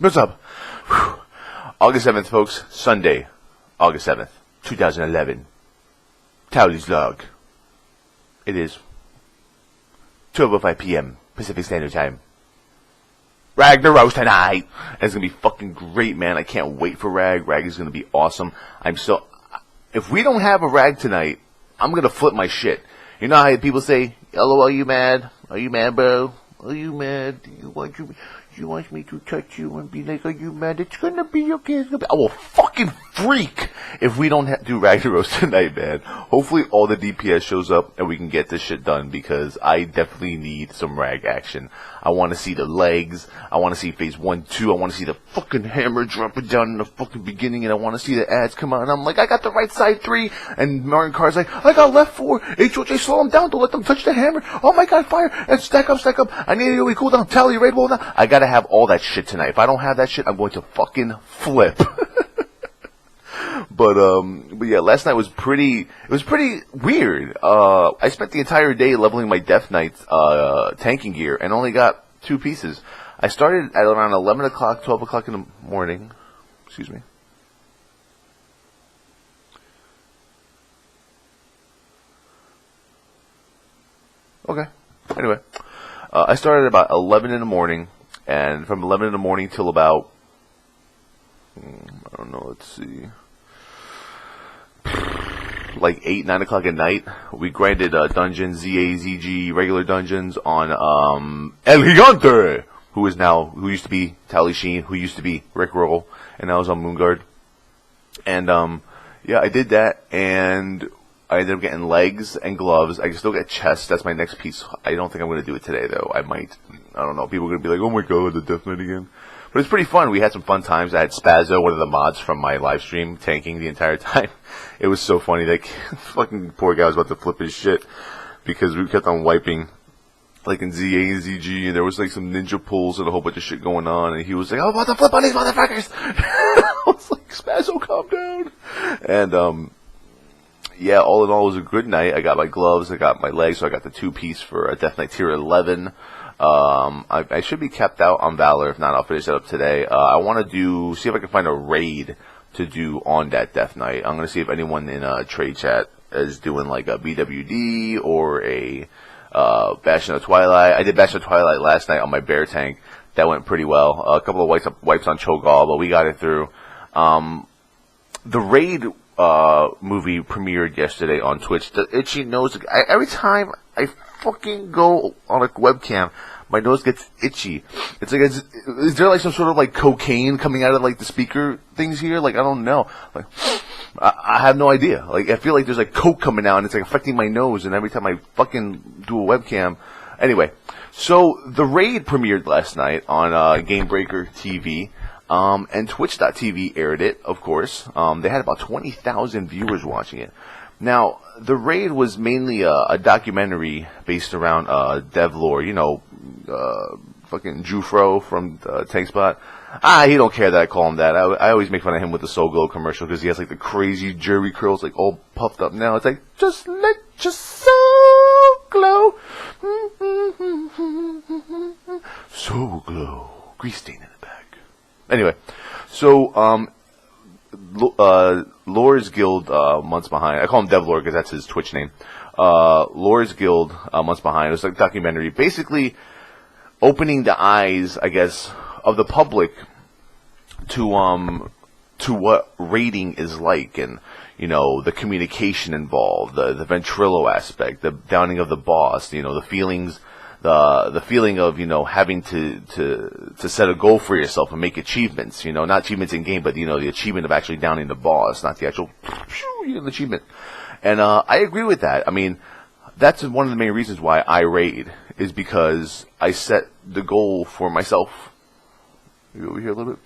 What's up? Whew. August 7th, folks. Sunday, August 7th, 2011. Towellee's log. It is 12:05 p.m. Pacific Standard Time. Ragnaros tonight. And it's going to be fucking great, man. I can't wait for Rag. Rag is going to be awesome. If we don't have a Rag tonight, I'm going to flip my shit. You know how people say, LOL, are you mad? Are you mad, bro? Are you mad? You want me to touch you and be like, are you mad? It's gonna be okay. I will fucking freak if we don't do Ragnaros tonight, man. Hopefully all the DPS shows up and we can get this shit done, because I definitely need some Rag action. I want to see the legs. I want to see phase 1, 2. I want to see the fucking hammer dropping down in the fucking beginning, and I want to see the ads come out. And I'm like, I got the right side 3. And Mario Kart's like, I got left 4. HOJ, slow them down. Don't let them touch the hammer. Oh my god, fire. And stack up. I need to cool down. Towelliee, raid wall down. I gotta have all that shit tonight. If I don't have that shit, I'm going to fucking flip. But yeah, last night was pretty weird. I spent the entire day leveling my Death Knight tanking gear and only got 2 pieces. I started at around 11 o'clock, 12 o'clock in the morning. Excuse me. Okay. Anyway, I started about 11 in the morning, and from 11 in the morning till about, I don't know, let's see, like 8, 9 o'clock at night, we grinded dungeons, ZAZG, regular dungeons on El Gigante, who used to be Towelliee Sheen, who used to be Rick Roll, and now is on Moonguard. And yeah, I did that, and I ended up getting legs and gloves. I can still get chest. That's my next piece. I don't think I'm going to do it today, though. I might. I don't know. People are going to be like, oh my god, the Death Knight again. But it's pretty fun. We had some fun times. I had Spazzo, one of the mods from my live stream, tanking the entire time. It was so funny. Like, fucking poor guy was about to flip his shit because we kept on wiping, like in ZA and ZG, and there was like some ninja pulls and a whole bunch of shit going on, and he was like, I'm about to flip on these motherfuckers. I was like, Spazzo, calm down. And, yeah, all in all, it was a good night. I got my gloves, I got my legs, so I got the 2-piece for a Death Knight tier 11. I should be kept out on Valor. If not, I'll finish that up today. I want to see if I can find a raid to do on that Death Knight. I'm going to see if anyone in trade chat is doing like a BWD or a Bastion of Twilight. I did Bastion of Twilight last night on my bear tank. That went pretty well. A couple of wipes on Cho'Gall, but we got it through. The raid movie premiered yesterday on Twitch. The itchy nose. Every time I fucking go on a webcam, my nose gets itchy. It's like, is there like some sort of like cocaine coming out of like the speaker things here? Like, I don't know. Like, I have no idea. Like, I feel like there's like coke coming out and it's like affecting my nose. And every time I fucking do a webcam. Anyway, so the raid premiered last night on Gamebreaker TV. And Twitch.tv aired it, of course. They had about 20,000 viewers watching it. Now, the raid was mainly a documentary based around dev lore. You know, fucking Jufro from Tankspot. He don't care that I call him that. I always make fun of him with the Soul Glow commercial because he has like the crazy jerry curls, like all puffed up now. It's like, just let your soul glow. Soul glow. Grease stain in the back. Anyway, so Lore's Guild months behind. I call him Devlore because that's his Twitch name. Lore's Guild months behind. It was like a documentary, basically opening the eyes, I guess, of the public to what raiding is like, and you know, the communication involved, the ventrilo aspect, the downing of the boss, you know, the feelings. The feeling of, you know, having to set a goal for yourself and make achievements, you know, not achievements in game, but, you know, the achievement of actually downing the boss, not the actual achievement. And I agree with that. I mean, that's one of the main reasons why I raid, is because I set the goal for myself. You over here a little bit?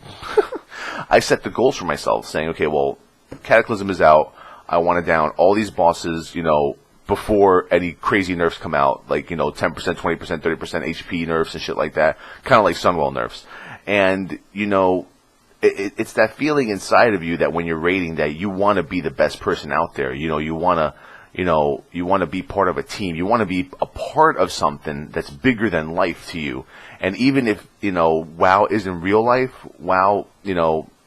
I set the goals for myself, saying, okay, well, Cataclysm is out. I want to down all these bosses, you know, before any crazy nerfs come out, like, you know, 10%, 20%, 30% HP nerfs and shit like that, kind of like Sunwell nerfs. And, you know, it's that feeling inside of you that when you're raiding that you want to be the best person out there. You know, you want you want to be part of a team. You want to be a part of something that's bigger than life to you. And even if, WoW isn't real life, WoW,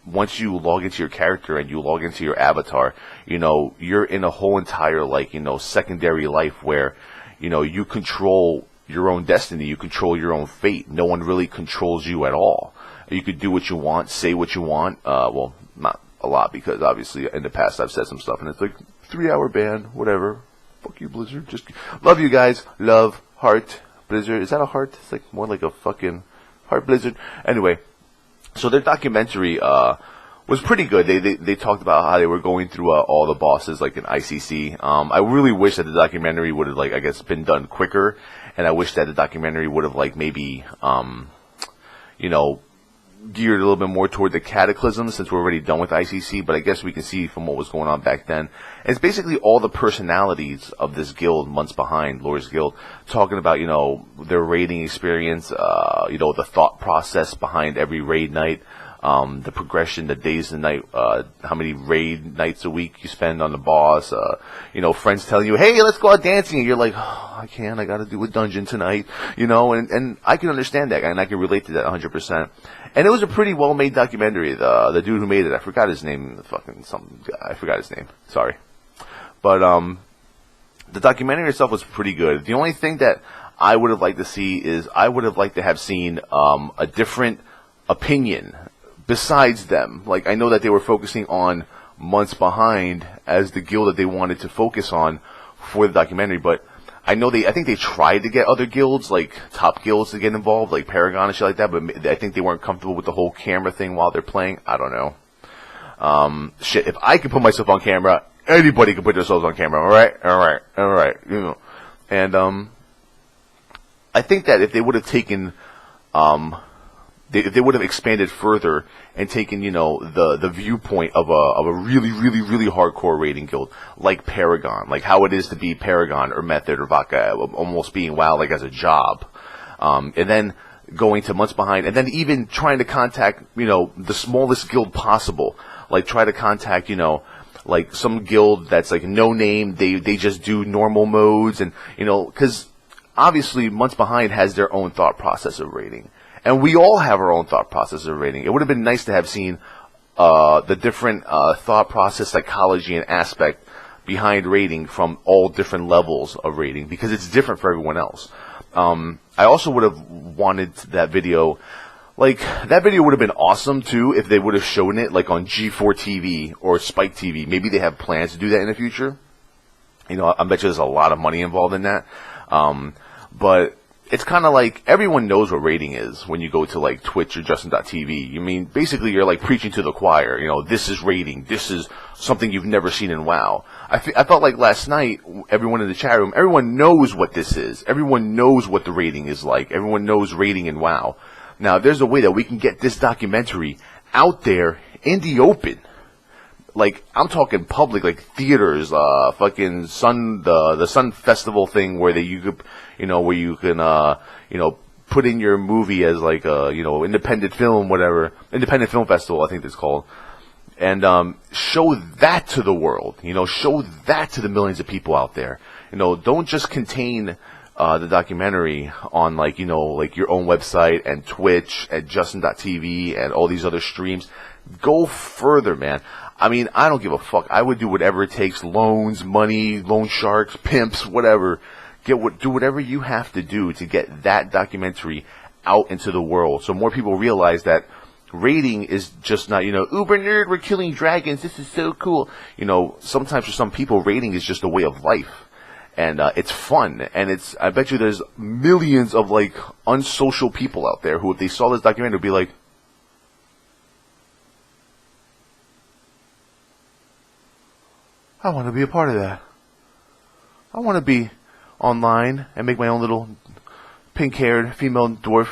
once you log into your character and you log into your avatar, you're in a whole entire, secondary life where, you control your own destiny. You control your own fate. No one really controls you at all. You could do what you want, say what you want. Well, not a lot, because obviously in the past I've said some stuff and it's like 3-hour ban, whatever. Fuck you, Blizzard. Just love you guys. Love, heart, Blizzard. Is that a heart? It's like more like a fucking heart, Blizzard. Anyway, so their documentary was pretty good. They talked about how they were going through all the bosses like in ICC. I really wish that the documentary would have I guess been done quicker, and I wish that the documentary would have maybe geared a little bit more toward the Cataclysm, since we're already done with ICC, but I guess we can see from what was going on back then. And it's basically all the personalities of this guild, Months Behind, Lore's Guild, talking about, their raiding experience, the thought process behind every raid night, the progression, the days and night, how many raid nights a week you spend on the boss, friends telling you, hey, let's go out dancing, and you're like, oh, I can't, I gotta do a dungeon tonight, and I can understand that, and I can relate to that 100%. And it was a pretty well-made documentary. The dude who made it, I forgot his name, I forgot his name, sorry. But, the documentary itself was pretty good. The only thing that I would have liked to see is, I would have liked to have seen, a different opinion besides them. I know that they were focusing on Months Behind as the guild that they wanted to focus on for the documentary, but I think they tried to get other guilds, top guilds, to get involved, like Paragon and shit like that, but I think they weren't comfortable with the whole camera thing while they're playing. I don't know. Shit, if I can put myself on camera, anybody can put themselves on camera, alright, And, I think that if they would have taken, if they would have expanded further and taken, the viewpoint of a really, really, really hardcore raiding guild, like Paragon, like how it is to be Paragon or Method or Vodka, almost being WoW as a job, and then going to Months Behind, and then even trying to contact, the smallest guild possible, try to contact, some guild that's no name, they just do normal modes, and, because obviously Months Behind has their own thought process of raiding. And we all have our own thought process of raiding. It would have been nice to have seen the different thought process, psychology, and aspect behind raiding from all different levels of raiding, because it's different for everyone else. I also would have wanted that video, that video would have been awesome too if they would have shown it on G4 TV or Spike TV. Maybe they have plans to do that in the future. I bet you there's a lot of money involved in that. But it's kind of everyone knows what raiding is when you go to Twitch or Justin.tv. Basically you're preaching to the choir. This is raiding. This is something you've never seen in WoW. I felt like last night, everyone in the chat room, everyone knows what this is. Everyone knows what the raiding is like. Everyone knows raiding in WoW. Now, there's a way that we can get this documentary out there in the open. I'm talking public, theaters, fucking the Sun Festival thing where you could, where you can, put in your movie as independent film, whatever, independent film festival, I think it's called, and, show that to the world, show that to the millions of people out there. Don't just contain, the documentary on your own website and Twitch and Justin.tv and all these other streams. Go further, man. I don't give a fuck. I would do whatever it takes. Loans, money, loan sharks, pimps, whatever. Do whatever you have to do to get that documentary out into the world, so more people realize that raiding is just not, uber nerd, we're killing dragons, this is so cool. Sometimes for some people, raiding is just a way of life. And it's fun, and I bet you there's millions of unsocial people out there who, if they saw this documentary, would be like, I want to be a part of that. I want to be online and make my own little pink-haired female dwarf,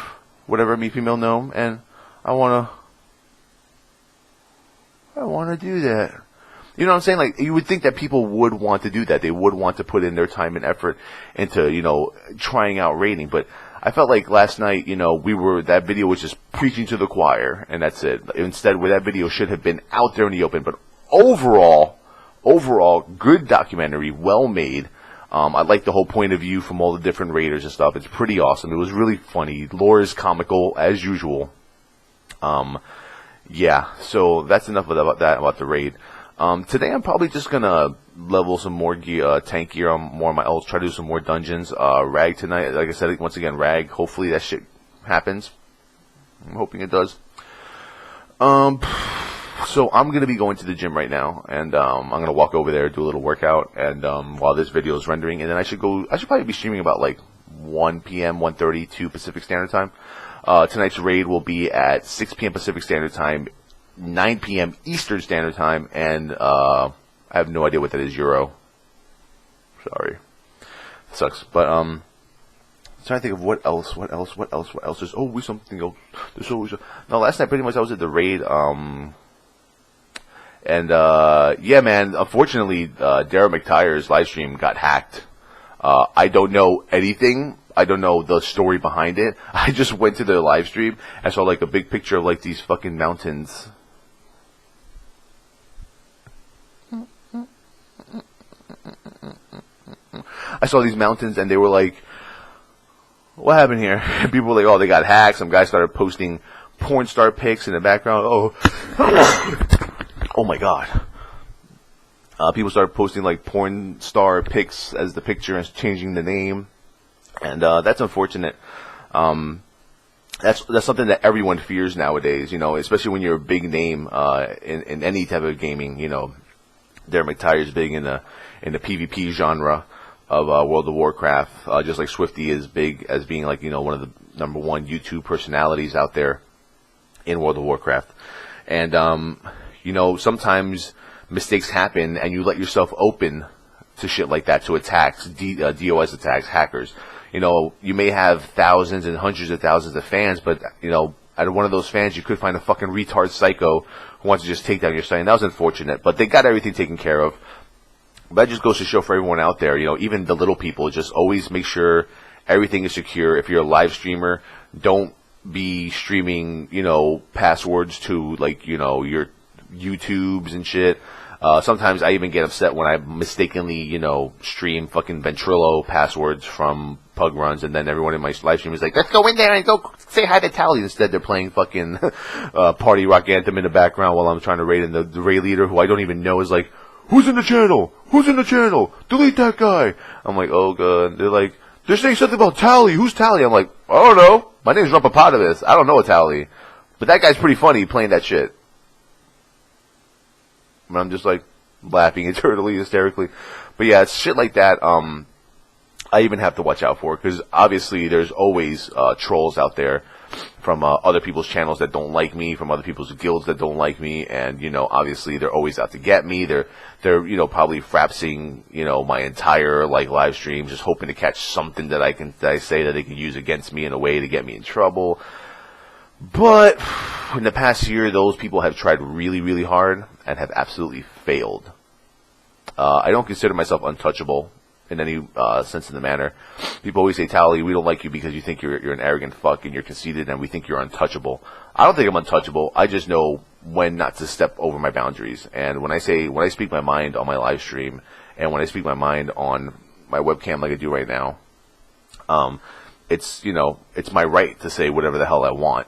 whatever, female gnome, and I want to do that. You know what I'm saying? You would think that people would want to do that. They would want to put in their time and effort into, trying out raiding. But I felt like last night, that video was just preaching to the choir, and that's it. Instead, where that video should have been out there in the open. But overall, overall, good documentary, well made. I like the whole point of view from all the different raiders and stuff. It's pretty awesome. It was really funny. Lore is comical as usual. Yeah, so that's enough about the raid. Today I'm probably just gonna level some more gear, tank gear on more of my ults, try to do some more dungeons. Rag tonight, like I said, once again, Rag. Hopefully that shit happens. I'm hoping it does. So I'm gonna be going to the gym right now, and I'm gonna walk over there, do a little workout, and while this video is rendering, and then I should probably be streaming about like 1 p.m., 1:32 Pacific Standard Time. Tonight's raid will be at 6 p.m. Pacific Standard Time, 9 p.m. Eastern Standard Time, and I have no idea what that is, Euro. Sorry, sucks. But I'm trying to think of what else. There's always something else. There's always no. Last night, pretty much, I was at the raid. Yeah, man. Unfortunately, Darren McTire's live stream got hacked. I don't know anything. I don't know the story behind it. I just went to the live stream and saw like a big picture of like these fucking mountains. I saw these mountains and they were like, what happened here? And people were like, oh, they got hacked. Some guy started posting porn star pics in the background. Oh my god. People started posting like porn star pics as the picture and changing the name. And that's unfortunate. That's something that everyone fears nowadays, you know, especially when you're a big name in any type of gaming. You know, Darren McTire is big in the PvP genre of World of Warcraft, just like Swifty is big as being like, you know, one of the #1 YouTube personalities out there in World of Warcraft. And you know, sometimes mistakes happen and you let yourself open to shit like that, to attacks, DOS attacks, hackers. You know, you may have thousands and hundreds of thousands of fans, but, you know, out of one of those fans, you could find a fucking retard psycho who wants to just take down your site. And that was unfortunate, but they got everything taken care of. But that just goes to show for everyone out there, you know, even the little people, just always make sure everything is secure. If you're a live streamer, don't be streaming, you know, passwords to, like, you know, your YouTubes and shit. Sometimes I even get upset when I mistakenly, you know, stream fucking Ventrilo passwords from Pug Runs, and then everyone in my live stream is like, let's go in there and go say hi to Towelliee. Instead, they're playing fucking Party Rock Anthem in the background while I'm trying to raid, and the raid leader, who I don't even know, is like, who's in the channel? Who's in the channel? Delete that guy. I'm like, oh god. They're like, they're saying something about Towelliee. Who's Towelliee? I'm like, I don't know. My name's Rumpapotamus. I don't know a Towelliee. But that guy's pretty funny playing that shit. But I'm just like laughing eternally, hysterically. But yeah, it's shit like that. I even have to watch out for, because obviously there's always trolls out there from other people's channels that don't like me, from other people's guilds that don't like me, and you know, obviously they're always out to get me. They're you know, probably frapsing, you know, my entire like live stream, just hoping to catch something that I say that they can use against me in a way to get me in trouble. But in the past year, those people have tried really, really hard and have absolutely failed. I don't consider myself untouchable in any sense of the manner. People always say, Towelliee, we don't like you because you think you're an arrogant fuck and you're conceited, and we think you're untouchable. I don't think I'm untouchable. I just know when not to step over my boundaries. And when I speak my mind on my live stream, and when I speak my mind on my webcam like I do right now, it's, you know, it's my right to say whatever the hell I want.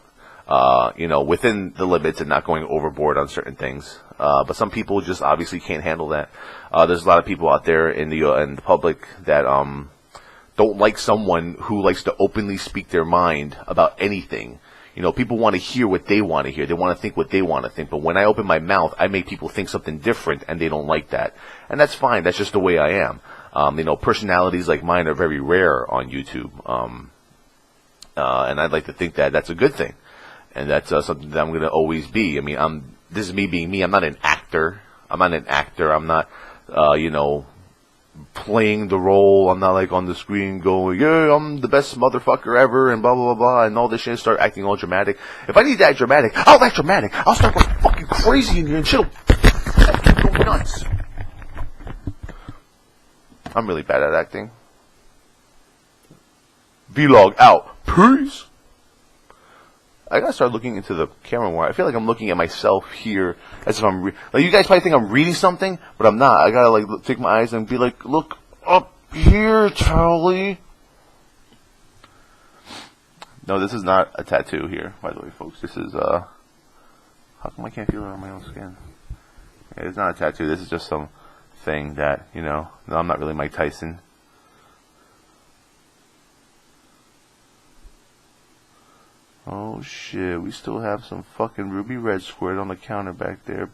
You know, within the limits and not going overboard on certain things. But some people just obviously can't handle that. There's a lot of people out there in the public that don't like someone who likes to openly speak their mind about anything. You know, people want to hear what they want to hear. They want to think what they want to think. But when I open my mouth, I make people think something different, and they don't like that. And that's fine. That's just the way I am. You know, personalities like mine are very rare on YouTube. And I'd like to think that that's a good thing. And that's something that I'm going to always be. I mean, this is me being me. I'm not an actor. I'm not, you know, playing the role. I'm not like on the screen going, yeah, I'm the best motherfucker ever and blah, blah, blah, blah, and all this shit, start acting all dramatic. If I need to act dramatic, I'll act dramatic. I'll start going fucking crazy in here and shit'll go nuts. I'm really bad at acting. Vlog out. Peace. I gotta start looking into the camera more. I feel like I'm looking at myself here as if I'm like you guys probably think I'm reading something, but I'm not. I gotta like take my eyes and be like, look up here, Towelliee. No, this is not a tattoo here, by the way, folks. This is how come I can't feel it on my own skin? Yeah, it's not a tattoo. This is just some thing that, you know, no, I'm not really Mike Tyson. Oh shit, we still have some fucking ruby red squirt on the counter back there.